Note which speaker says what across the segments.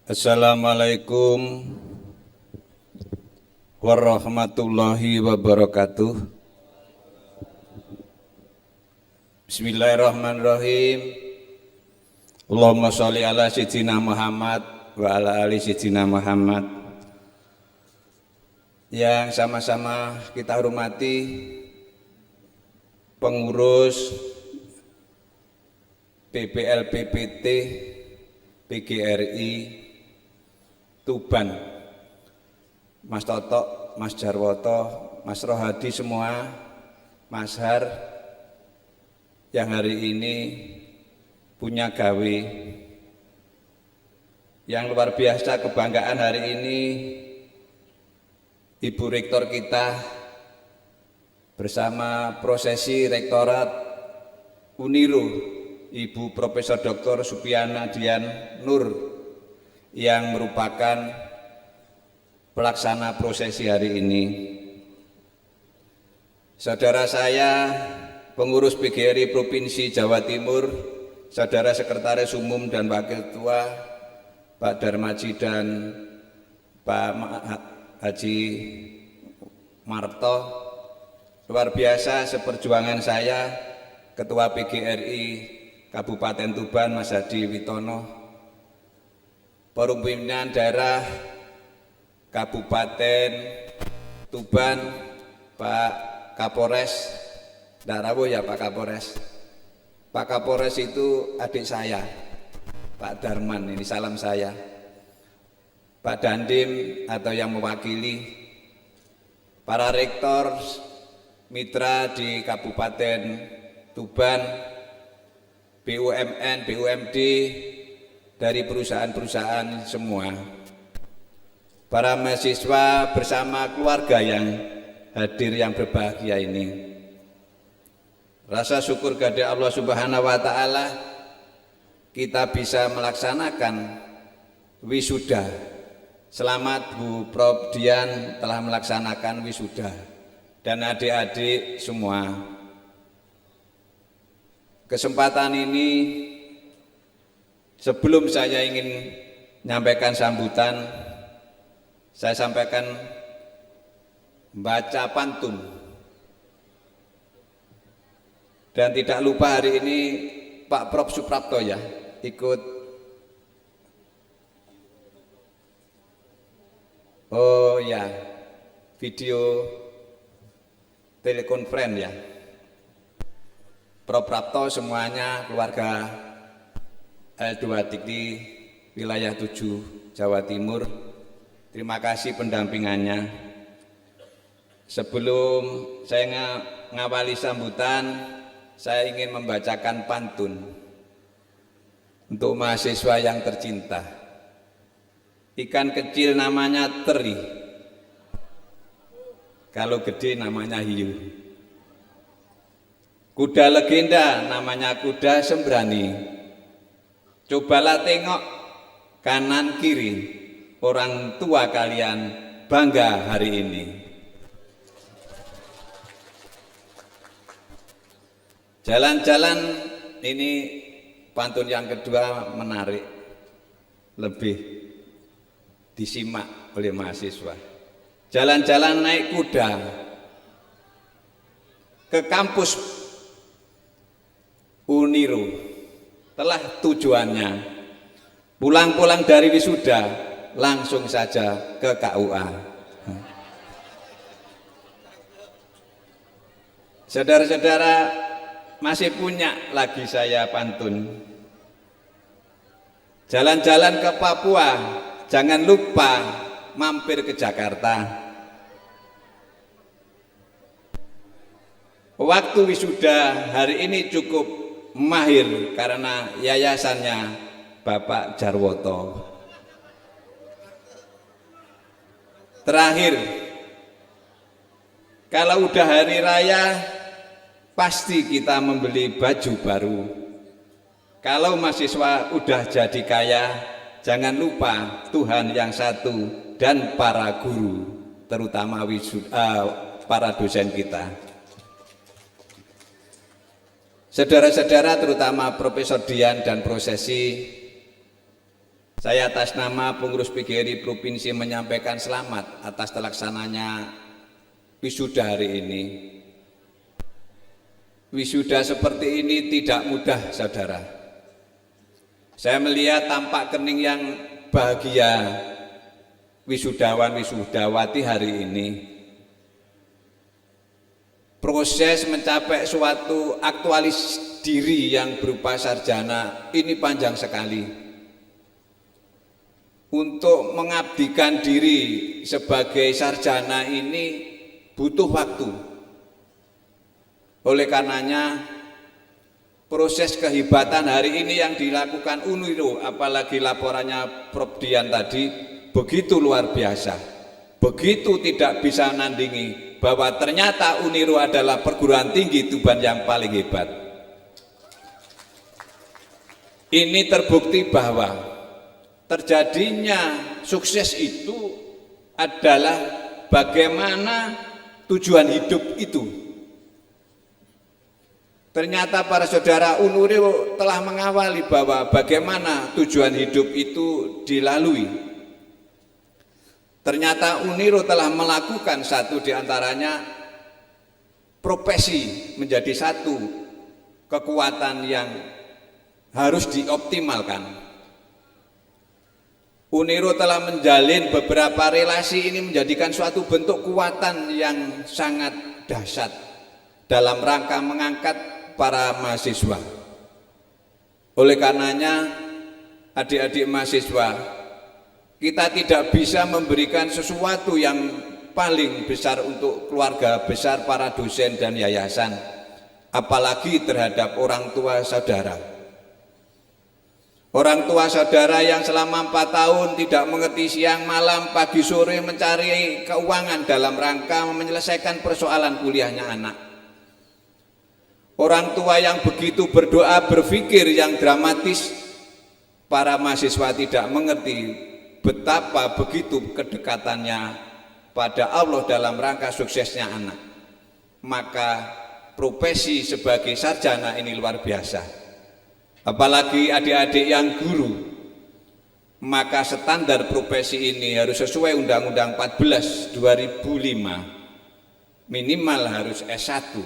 Speaker 1: Assalamualaikum warahmatullahi wabarakatuh. Bismillahirrahmanirrahim. Allahumma sholli ala sayyidina Muhammad wa ala ali sayyidina Muhammad. Yang sama-sama kita hormati pengurus PPLPPT PGRI Tuban, Mas Toto, Mas Jarwoto, Mas Rohadi semua, Mas Har yang hari ini punya gawe yang luar biasa, kebanggaan hari ini Ibu Rektor kita bersama prosesi Rektorat Uniru Ibu Profesor Dr. Supiana Dian Nur yang merupakan pelaksana prosesi hari ini. Saudara saya, pengurus PGRI Provinsi Jawa Timur, saudara Sekretaris Umum dan Wakil Ketua Pak Darmaji dan Pak Haji Marto, luar biasa seperjuangan saya, Ketua PGRI Kabupaten Tuban Mas Hadi Witono, Forum Pimpinan Daerah Kabupaten Tuban Pak Kapolres, tidak rawuh ya Pak Kapolres. Pak Kapolres itu adik saya, Pak Darman, ini salam saya. Pak Dandim atau yang mewakili, para rektor mitra di Kabupaten Tuban, BUMN, BUMD, dari perusahaan-perusahaan semua, para mahasiswa bersama keluarga yang hadir yang berbahagia ini. Rasa syukur kepada Allah Subhanahu wa Ta'ala kita bisa melaksanakan wisuda. Selamat Bu Prof Dian telah melaksanakan wisuda dan adik-adik semua. Kesempatan ini sebelum saya ingin menyampaikan sambutan, saya sampaikan baca pantun. Dan tidak lupa hari ini Pak Prof Suprapto ya ikut. Oh ya, video telekonferensi ya. Prof Prapto semuanya keluarga L2 di wilayah 7 Jawa Timur, terima kasih pendampingannya. Sebelum saya ngawali sambutan, saya ingin membacakan pantun untuk mahasiswa yang tercinta. Ikan kecil namanya teri, kalau gede namanya hiu. Kuda legenda namanya kuda sembrani. Cobalah tengok kanan kiri, orang tua kalian bangga hari ini. Jalan-jalan, ini pantun yang kedua menarik, lebih disimak oleh mahasiswa. Jalan-jalan naik kuda ke kampus Uniru, telah tujuannya pulang-pulang dari wisuda langsung saja ke KUA. Saudara-saudara, masih punya lagi saya pantun. Jalan-jalan ke Papua, jangan lupa mampir ke Jakarta. Waktu wisuda hari ini cukup mahir karena yayasannya Bapak Jarwoto. Terakhir, kalau udah hari raya pasti kita membeli baju baru. Kalau mahasiswa udah jadi kaya, jangan lupa Tuhan yang satu dan para guru, terutama para dosen kita. Saudara-saudara, terutama Profesor Dian dan prosesi, Saya atas nama pengurus PGRI Provinsi menyampaikan selamat atas terlaksananya wisuda hari ini. Wisuda seperti ini tidak mudah, saudara. Saya melihat tampak kening yang bahagia wisudawan wisudawati hari ini. Proses mencapai suatu aktualis diri yang berupa sarjana ini panjang sekali. Untuk mengabdikan diri sebagai sarjana ini butuh waktu. Oleh karenanya proses kehebatan hari ini yang dilakukan UNIRO, apalagi laporannya Prof. Dian tadi, begitu luar biasa. Begitu tidak bisa nandingi bahwa ternyata UNIRO adalah perguruan tinggi Tuban yang paling hebat. Ini terbukti bahwa terjadinya sukses itu adalah bagaimana tujuan hidup itu. Ternyata para saudara UNIRO telah mengawali bahwa bagaimana tujuan hidup itu dilalui. Ternyata UNIRO telah melakukan satu diantaranya profesi menjadi satu kekuatan yang harus dioptimalkan. UNIRO telah menjalin beberapa relasi ini menjadikan suatu bentuk kekuatan yang sangat dahsyat dalam rangka mengangkat para mahasiswa. Oleh karenanya, adik-adik mahasiswa, kita tidak bisa memberikan sesuatu yang paling besar untuk keluarga besar para dosen dan yayasan, apalagi terhadap orang tua saudara. Orang tua saudara yang selama 4 tahun tidak mengerti siang malam pagi sore mencari keuangan dalam rangka menyelesaikan persoalan kuliahnya anak. Orang tua yang begitu berdoa berpikir yang dramatis, para mahasiswa tidak mengerti betapa begitu kedekatannya pada Allah dalam rangka suksesnya anak. Maka profesi sebagai sarjana ini luar biasa. Apalagi adik-adik yang guru, maka standar profesi ini harus sesuai Undang-Undang 14 2005, minimal harus S1.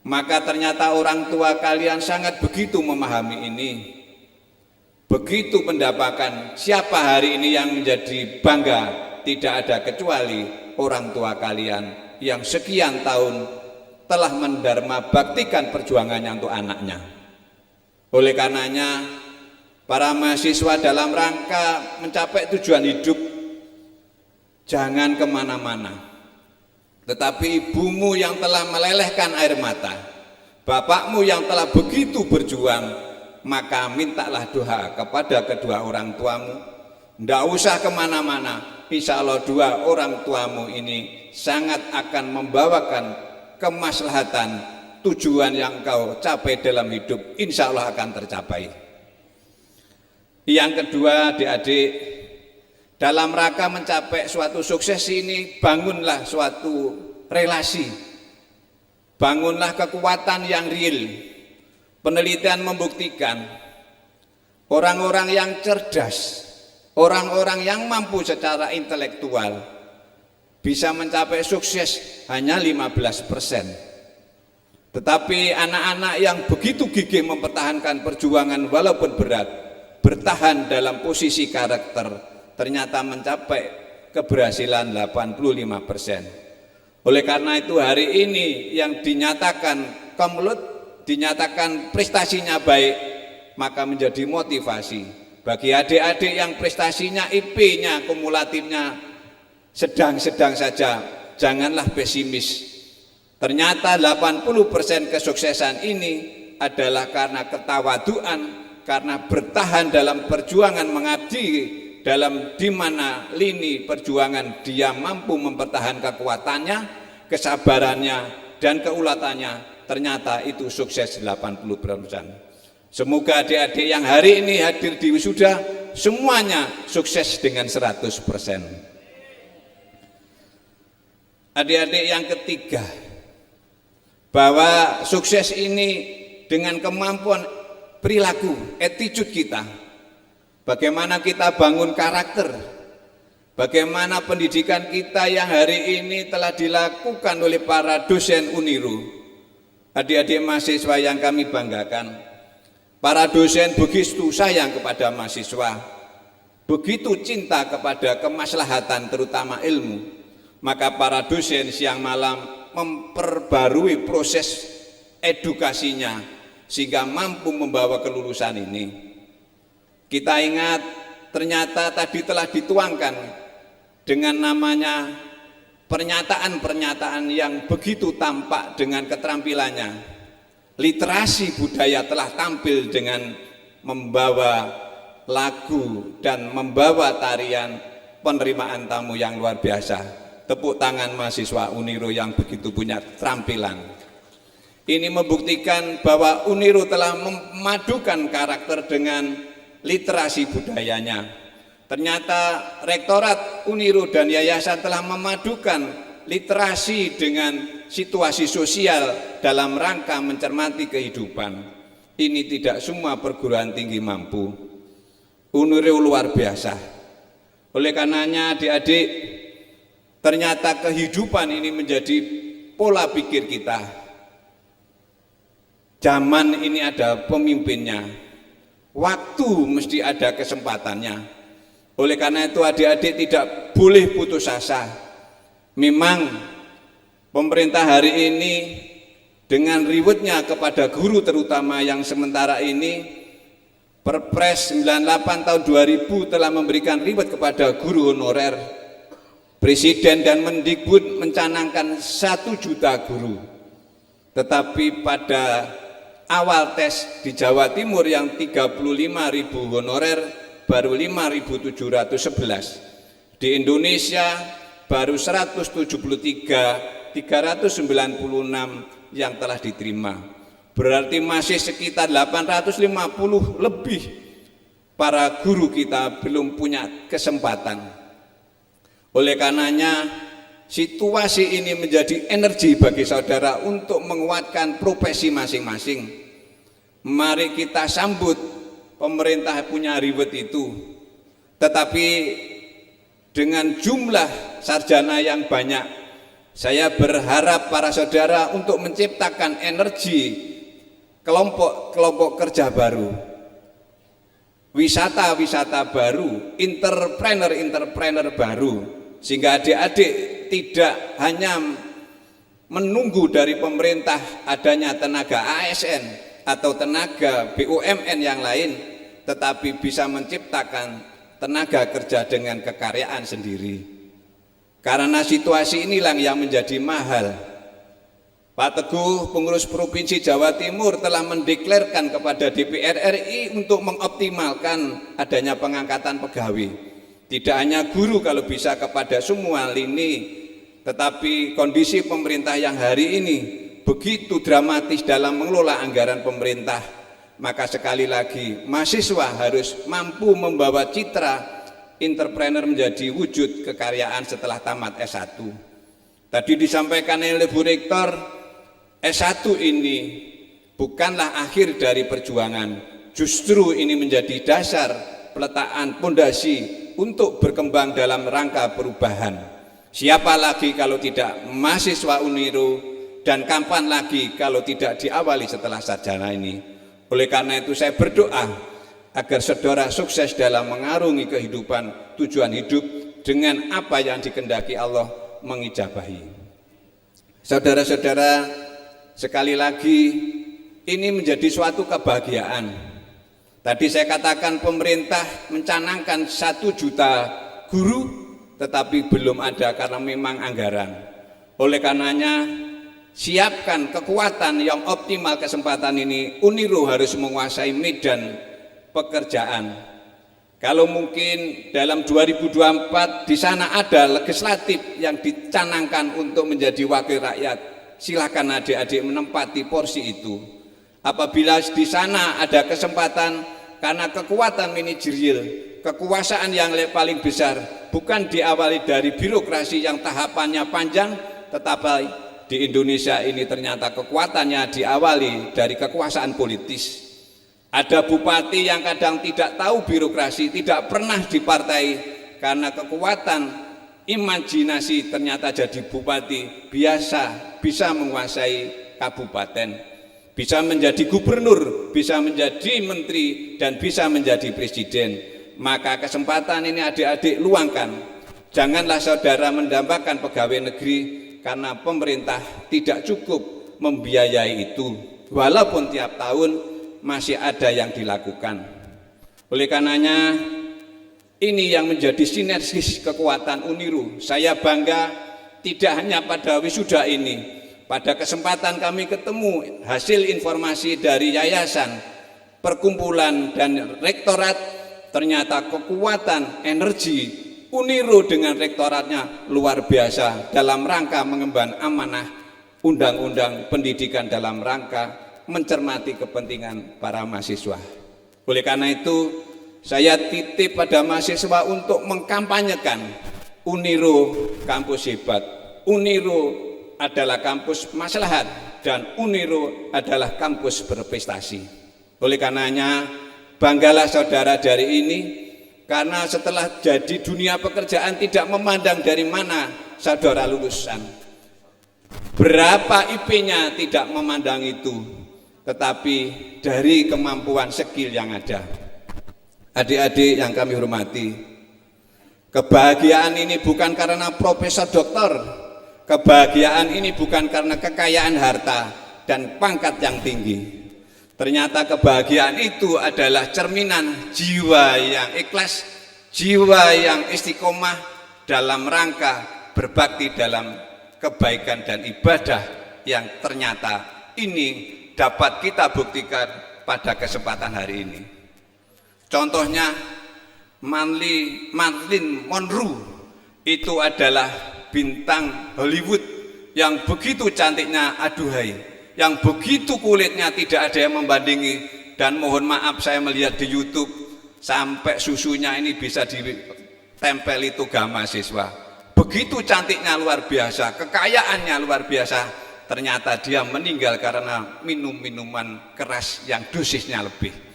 Speaker 1: Maka ternyata orang tua kalian sangat begitu memahami ini. Begitu mendapatkan siapa hari ini yang menjadi bangga, tidak ada kecuali orang tua kalian yang sekian tahun telah mendharma baktikan perjuangannya untuk anaknya. Oleh karenanya, para mahasiswa dalam rangka mencapai tujuan hidup, jangan kemana-mana. Tetapi ibumu yang telah melelehkan air mata, bapakmu yang telah begitu berjuang, maka mintalah doa kepada kedua orang tuamu. Tidak usah kemana-mana, insya Allah dua orang tuamu ini sangat akan membawakan kemaslahatan. Tujuan yang kau capai dalam hidup insya Allah akan tercapai. Yang kedua, adik-adik, dalam rangka mencapai suatu sukses ini, bangunlah suatu relasi, bangunlah kekuatan yang real. Penelitian membuktikan orang-orang yang cerdas, orang-orang yang mampu secara intelektual bisa mencapai sukses hanya 15%. Tetapi anak-anak yang begitu gigih mempertahankan perjuangan walaupun berat, bertahan dalam posisi karakter, ternyata mencapai keberhasilan 85%. Oleh karena itu hari ini yang dinyatakan komlut, dinyatakan prestasinya baik, maka menjadi motivasi bagi adik-adik yang prestasinya IP-nya, kumulatifnya sedang-sedang saja, janganlah pesimis. Ternyata 80% kesuksesan ini adalah karena ketawaduan, karena bertahan dalam perjuangan mengabdi, dalam di mana lini perjuangan dia mampu mempertahankan kekuatannya, kesabarannya, dan keulatannya, ternyata itu sukses 80%. Semoga adik-adik yang hari ini hadir di wisuda, semuanya sukses dengan 100%. Adik-adik yang ketiga, bahwa sukses ini dengan kemampuan perilaku, attitude kita. bagaimana kita bangun karakter, bagaimana pendidikan kita yang hari ini telah dilakukan oleh para dosen Uniru. Adik-adik mahasiswa yang kami banggakan, para dosen begitu sayang kepada mahasiswa, begitu cinta kepada kemaslahatan terutama ilmu, maka para dosen siang malam memperbarui proses edukasinya sehingga mampu membawa kelulusan ini. Kita ingat ternyata tadi telah dituangkan dengan namanya pernyataan-pernyataan yang begitu tampak dengan keterampilannya. Literasi budaya telah tampil dengan membawa lagu dan membawa tarian penerimaan tamu yang luar biasa. Tepuk tangan mahasiswa Uniru yang begitu punya keterampilan. Ini membuktikan bahwa Uniru telah memadukan karakter dengan literasi budayanya. Ternyata Rektorat Uniru dan Yayasan telah memadukan literasi dengan situasi sosial dalam rangka mencermati kehidupan. Ini tidak semua perguruan tinggi mampu. Uniru luar biasa. Oleh karenanya adik-adik, ternyata kehidupan ini menjadi pola pikir kita. Zaman ini ada pemimpinnya, waktu mesti ada kesempatannya. Oleh karena itu adik-adik tidak boleh putus asa. Memang pemerintah hari ini dengan rewardnya kepada guru terutama yang sementara ini, Perpres 98 tahun 2000 telah memberikan reward kepada guru honorer. Presiden dan Mendikbud mencanangkan 1 juta guru. Tetapi pada awal tes di Jawa Timur yang 35.000 honorer baru 5.711. Di Indonesia baru 173.396 yang telah diterima. Berarti masih sekitar 850 lebih para guru kita belum punya kesempatan. Oleh karenanya situasi ini menjadi energi bagi saudara untuk menguatkan profesi masing-masing. Mari kita sambut pemerintah punya reward itu, tetapi dengan jumlah sarjana yang banyak, saya berharap para saudara untuk menciptakan energi kelompok kerja baru, wisata baru, entrepreneur baru, sehingga adik-adik tidak hanya menunggu dari pemerintah adanya tenaga ASN atau tenaga BUMN yang lain, tetapi bisa menciptakan tenaga kerja dengan kekaryaan sendiri. Karena situasi inilah yang menjadi mahal. Pak Teguh, pengurus Provinsi Jawa Timur, telah mendeklarkan kepada DPR RI untuk mengoptimalkan adanya pengangkatan pegawai. Tidak hanya guru kalau bisa kepada semua lini, tetapi kondisi pemerintah yang hari ini begitu dramatis dalam mengelola anggaran pemerintah, maka sekali lagi mahasiswa harus mampu membawa citra entrepreneur menjadi wujud kekaryaan setelah tamat S1. Tadi disampaikan oleh Bu Rektor, S1 ini bukanlah akhir dari perjuangan, justru ini menjadi dasar peletakan pondasi untuk berkembang dalam rangka perubahan. Siapa lagi kalau tidak mahasiswa Uniru, dan kapan lagi kalau tidak diawali setelah sarjana ini. Oleh karena itu saya berdoa agar saudara sukses dalam mengarungi kehidupan tujuan hidup dengan apa yang dikehendaki Allah mengijabahi. Saudara-saudara, sekali lagi ini menjadi suatu kebahagiaan. Tadi saya katakan pemerintah mencanangkan 1 juta guru, tetapi belum ada karena memang anggaran. Oleh karenanya siapkan kekuatan yang optimal kesempatan ini. Uniru harus menguasai medan pekerjaan. Kalau mungkin dalam 2024 di sana ada legislatif yang dicanangkan untuk menjadi wakil rakyat, silakan adik-adik menempati porsi itu. Apabila di sana ada kesempatan karena kekuatan manajerial, kekuasaan yang paling besar bukan diawali dari birokrasi yang tahapannya panjang, tetapi di Indonesia ini ternyata kekuatannya diawali dari kekuasaan politis. Ada bupati yang kadang tidak tahu birokrasi, tidak pernah di partai, karena kekuatan imajinasi ternyata jadi bupati biasa, bisa menguasai kabupaten, bisa menjadi gubernur, bisa menjadi menteri, dan bisa menjadi presiden. Maka kesempatan ini adik-adik luangkan. Janganlah saudara mendambakan pegawai negeri karena pemerintah tidak cukup membiayai itu, walaupun tiap tahun masih ada yang dilakukan. Oleh karenanya ini yang menjadi sinergis kekuatan Uniru. Saya bangga tidak hanya pada wisuda ini, pada kesempatan kami ketemu hasil informasi dari yayasan, perkumpulan, dan rektorat, ternyata kekuatan energi Uniru dengan rektoratnya luar biasa dalam rangka mengemban amanah undang-undang pendidikan dalam rangka mencermati kepentingan para mahasiswa. Oleh karena itu, saya titip pada mahasiswa untuk mengkampanyekan Uniru kampus hebat, Uniru adalah kampus maslahat, dan Uniru adalah kampus berprestasi. Oleh karenanya, banggalah saudara dari ini, karena setelah jadi dunia pekerjaan tidak memandang dari mana saudara lulusan, berapa IP-nya tidak memandang itu, tetapi dari kemampuan skill yang ada. Adik-adik yang kami hormati, kebahagiaan ini bukan karena profesor doktor, kebahagiaan ini bukan karena kekayaan harta dan pangkat yang tinggi. Ternyata kebahagiaan itu adalah cerminan jiwa yang ikhlas, jiwa yang istiqomah dalam rangka berbakti dalam kebaikan dan ibadah yang ternyata ini dapat kita buktikan pada kesempatan hari ini. Contohnya Marilyn Monroe itu adalah bintang Hollywood yang begitu cantiknya, aduhai, yang begitu kulitnya tidak ada yang membandingi, dan mohon maaf saya melihat di YouTube sampai susunya ini bisa ditempel itu mahasiswa. Begitu cantiknya luar biasa, kekayaannya luar biasa. Ternyata dia meninggal karena minum minuman keras yang dosisnya lebih.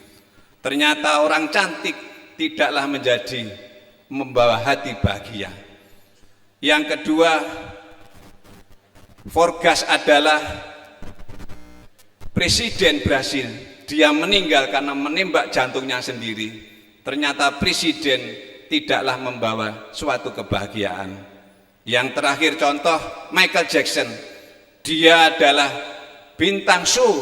Speaker 1: Ternyata orang cantik tidaklah menjadi membawa hati bahagia. Yang kedua, Forgas adalah presiden Brasil. Dia meninggal karena menembak jantungnya sendiri. Ternyata presiden tidaklah membawa suatu kebahagiaan. Yang terakhir contoh, Michael Jackson. Dia adalah bintang show,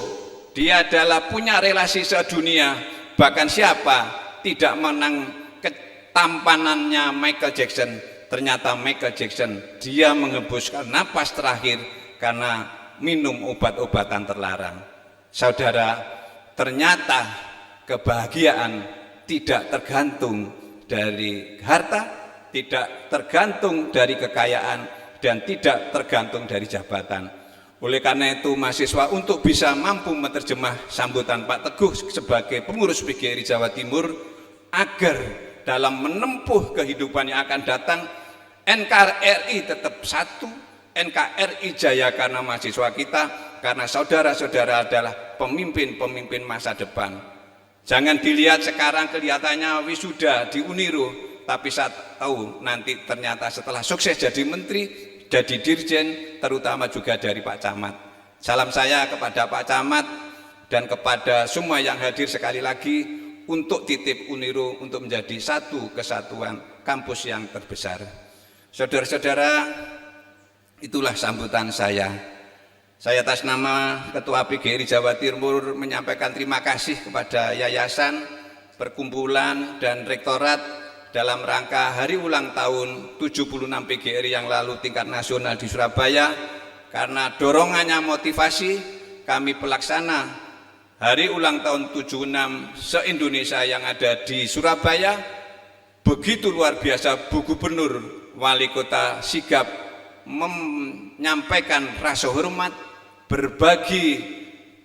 Speaker 1: dia adalah punya relasi sedunia, bahkan siapa tidak menang ketampanannya Michael Jackson. Ternyata Michael Jackson, dia menghembuskan napas terakhir karena minum obat-obatan terlarang. Saudara, ternyata kebahagiaan tidak tergantung dari harta, tidak tergantung dari kekayaan, dan tidak tergantung dari jabatan. Oleh karena itu, mahasiswa untuk bisa mampu menerjemah sambutan Pak Teguh sebagai pengurus PGRI Jawa Timur, agar dalam menempuh kehidupan yang akan datang, NKRI tetap satu, NKRI jaya karena mahasiswa kita, karena saudara-saudara adalah pemimpin-pemimpin masa depan. Jangan dilihat sekarang kelihatannya wisuda di Uniru, tapi saya tahu nanti ternyata setelah sukses jadi menteri, jadi dirjen, terutama juga dari Pak Camat. Salam saya kepada Pak Camat dan kepada semua yang hadir sekali lagi untuk titip Uniru untuk menjadi satu kesatuan kampus yang terbesar. Saudara-saudara, itulah sambutan saya. Saya atas nama Ketua PGRI Jawa Timur menyampaikan terima kasih kepada yayasan, perkumpulan, dan rektorat dalam rangka hari ulang tahun 76 PGRI yang lalu tingkat nasional di Surabaya. Karena dorongannya motivasi, kami pelaksana hari ulang tahun 76 se-Indonesia yang ada di Surabaya. Begitu luar biasa, Bu Gubernur, Wali Kota sigap menyampaikan rasa hormat, berbagi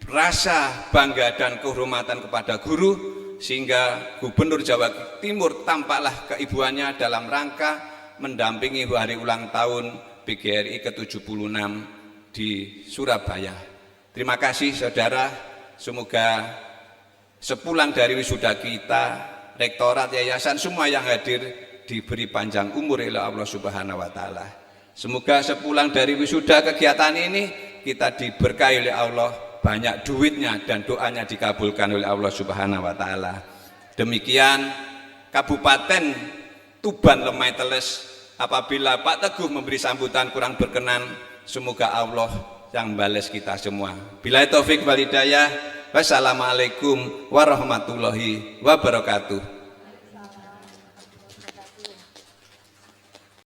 Speaker 1: rasa bangga dan kehormatan kepada guru, sehingga Gubernur Jawa Timur tampaklah keibuannya dalam rangka mendampingi hari ulang tahun PGRI ke-76 di Surabaya. Terima kasih saudara, semoga sepulang dari wisuda kita, rektorat, yayasan, semua yang hadir diberi panjang umur oleh Allah Subhanahu wa taala. Semoga sepulang dari wisuda kegiatan ini kita diberkahi oleh Allah, banyak duitnya dan doanya dikabulkan oleh Allah Subhanahu wa taala. Demikian Kabupaten Tuban Lemai Teles, apabila Pak Teguh memberi sambutan kurang berkenan, semoga Allah yang balas kita semua. Billahi taufik wal hidayah. Wassalamualaikum warahmatullahi wabarakatuh.